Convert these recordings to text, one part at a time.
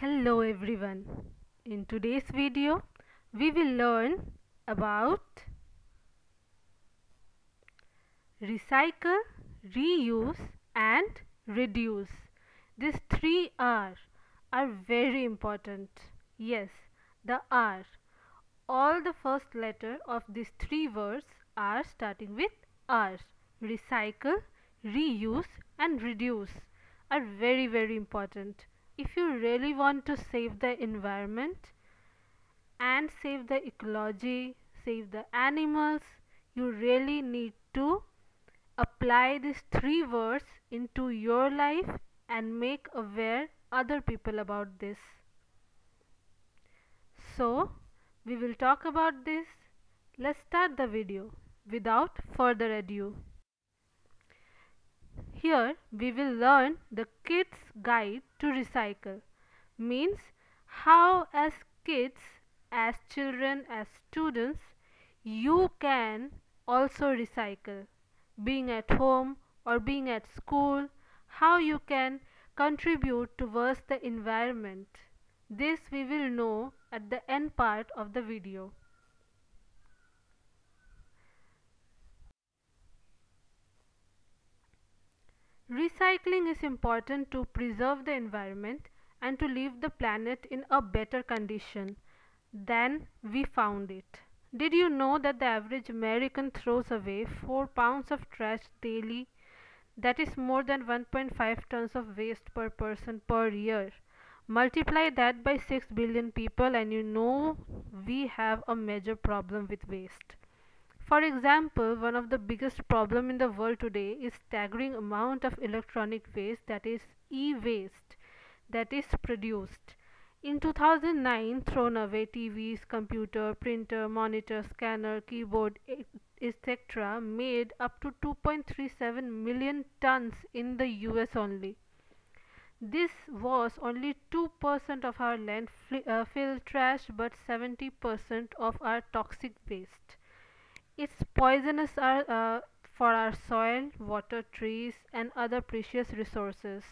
Hello everyone. In today's video, we will learn about recycle, reuse and reduce. These three are very important. Yes, the R. All the first letter of these three words are starting with R. Recycle, reuse and reduce are very important. If you really want to save the environment and save the ecology, save the animals, you really need to apply these three words into your life and make aware other people about this. So, we will talk about this. Let's start the video without further ado. Here we will learn the Kids Guide to Recycle. Means how as kids, as children, as students, you can also recycle. Being at home or being at school, how you can contribute towards the environment. This we will know at the end part of the video. Recycling is important to preserve the environment and to leave the planet in a better condition than we found it. Did you know that the average American throws away 4 pounds of trash daily? That is more than 1.5 tons of waste per person per year. Multiply that by 6 billion people and you know we have a major problem with waste. For example, one of the biggest problem in the world today is staggering amount of electronic waste, that is e-waste, that is produced. In 2009, thrown away TVs, computer, printer, monitor, scanner, keyboard, etc. made up to 2.37 million tons in the US only. This was only 2% of our landfill trash but 70% of our toxic waste. It's poisonous for our soil, water, trees and other precious resources.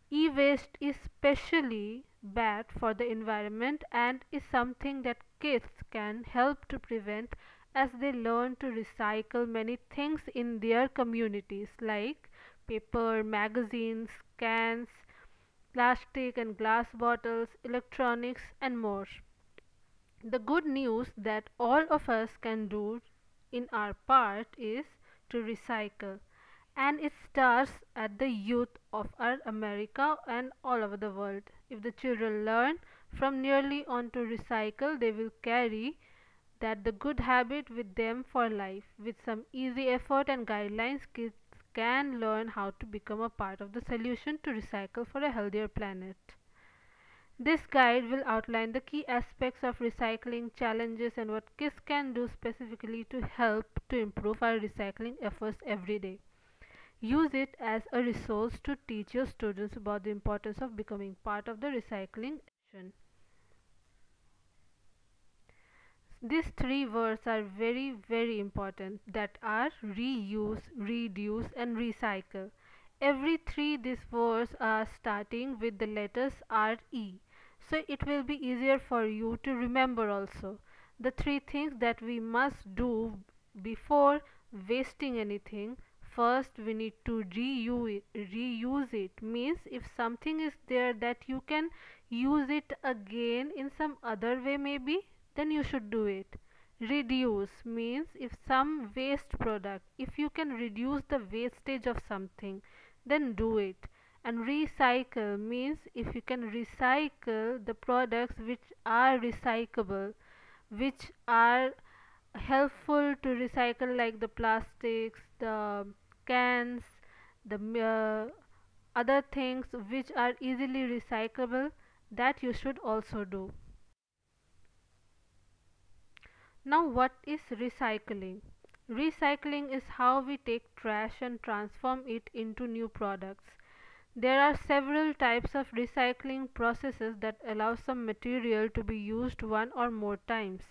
E-waste is especially bad for the environment and is something that kids can help to prevent as they learn to recycle many things in their communities like paper, magazines, cans, plastic and glass bottles, electronics and more. The good news that all of us can do in our part is to recycle, and it starts at the youth of our America and all over the world. If the children learn from nearly on to recycle, they will carry that the good habit with them for life. With some easy effort and guidelines, kids can learn how to become a part of the solution to recycle for a healthier planet. This guide will outline the key aspects of recycling, challenges and what kids can do specifically to help to improve our recycling efforts every day. Use it as a resource to teach your students about the importance of becoming part of the recycling action. These three words are very important, that are reuse, reduce and recycle. Every three these words are starting with the letters RE. So it will be easier for you to remember also. The three things that we must do before wasting anything. First we need to reuse it. Means if something is there that you can use it again in some other way maybe, then you should do it. Reduce means if some waste product, if you can reduce the wastage of something, then do it. And recycle means if you can recycle the products which are recyclable, which are helpful to recycle, like the plastics, the cans, the other things which are easily recyclable, that you should also do. Now, what is recycling? Recycling is how we take trash and transform it into new products. There are several types of recycling processes that allow some material to be used one or more times.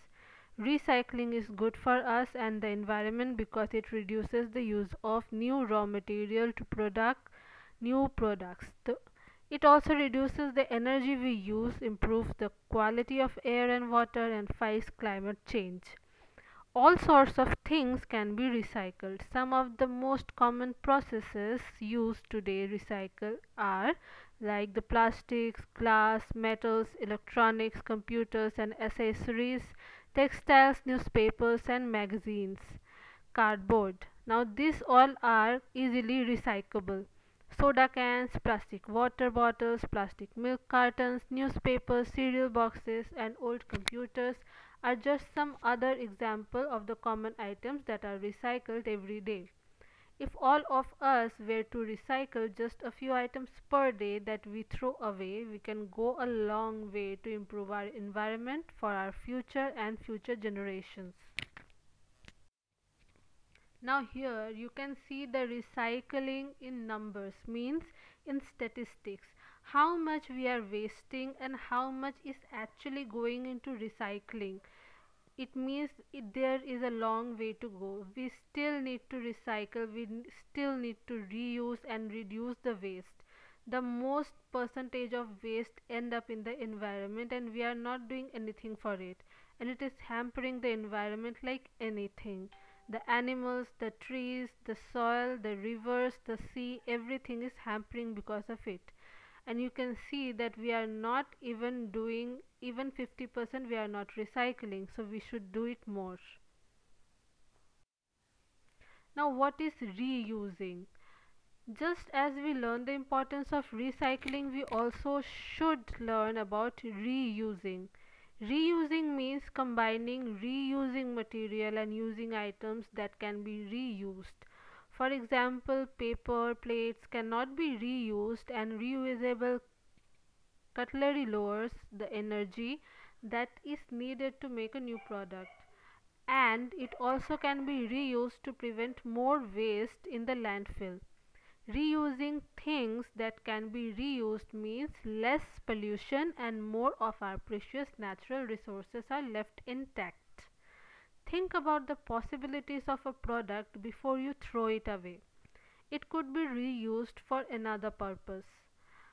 Recycling is good for us and the environment because it reduces the use of new raw material to product new products. It also reduces the energy we use, improves the quality of air and water, and fights climate change. All sorts of things can be recycled. Some of the most common processes used today recycle are like the plastics, glass, metals, electronics, computers and accessories, textiles, newspapers and magazines, cardboard. Now these all are easily recyclable. Soda cans, plastic water bottles, plastic milk cartons, newspapers, cereal boxes and old computers are just some other example of the common items that are recycled every day. If all of us were to recycle just a few items per day that we throw away, we can go a long way to improve our environment for our future and future generations. Now here you can see the recycling in numbers, means in statistics, how much we are wasting and how much is actually going into recycling. It means there is a long way to go. We still need to recycle, still need to reuse and reduce the waste. The most percentage of waste end up in the environment and we are not doing anything for it, and it is hampering the environment like anything. The animals, the trees, the soil, the rivers, the sea, everything is hampering because of it. And you can see that we are not even doing even 50%, we are not recycling, so we should do it more. Now what is reusing? Just as we learn the importance of recycling, we also should learn about reusing. Reusing means combining reusing material and using items that can be reused. For example, paper plates cannot be reused, and reusable cutlery lowers the energy that is needed to make a new product. And it also can be reused to prevent more waste in the landfill. Reusing things that can be reused means less pollution and more of our precious natural resources are left intact. Think about the possibilities of a product before you throw it away. It could be reused for another purpose.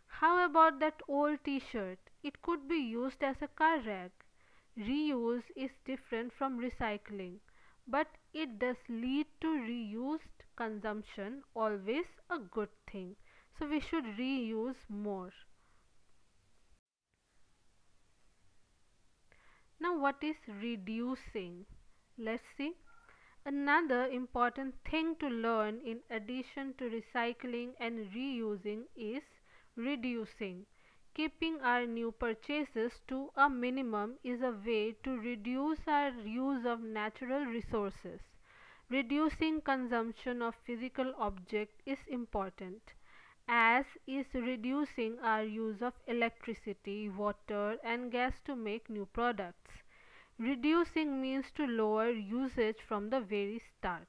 How about that old t-shirt? It could be used as a car rag. Reuse is different from recycling, but it does lead to reused consumption, always a good thing. So we should reuse more. Now what is reducing? Let's see. Another important thing to learn in addition to recycling and reusing is reducing. Keeping our new purchases to a minimum is a way to reduce our use of natural resources. Reducing consumption of physical objects is important, as is reducing our use of electricity, water, and gas to make new products. Reducing means to lower usage from the very start.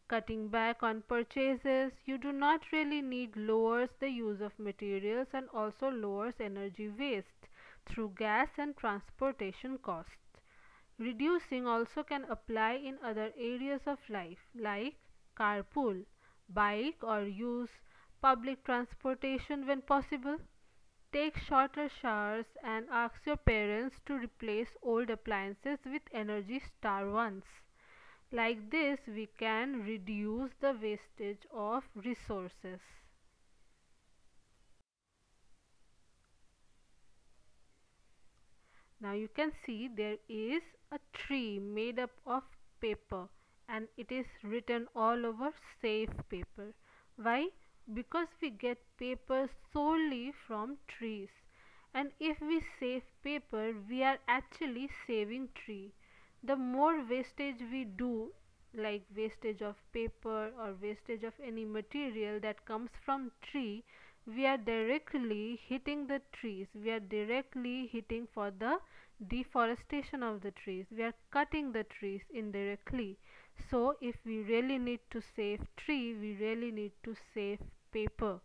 Cutting back on purchases you do not really need lowers the use of materials and also lowers energy waste through gas and transportation costs. Reducing also can apply in other areas of life like carpool, bike or use public transportation when possible. Take shorter showers and ask your parents to replace old appliances with Energy Star ones. Like this, we can reduce the wastage of resources. Now you can see there is a tree made up of paper and it is written all over save paper. Why? Because we get paper solely from trees, and if we save paper we are actually saving tree. The more wastage we do, like wastage of paper or wastage of any material that comes from tree, we are directly hitting the trees, we are directly hitting for the deforestation of the trees, we are cutting the trees indirectly. So if we really need to save tree, we really need to save paper.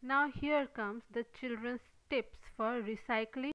Now here comes the children's tips for recycling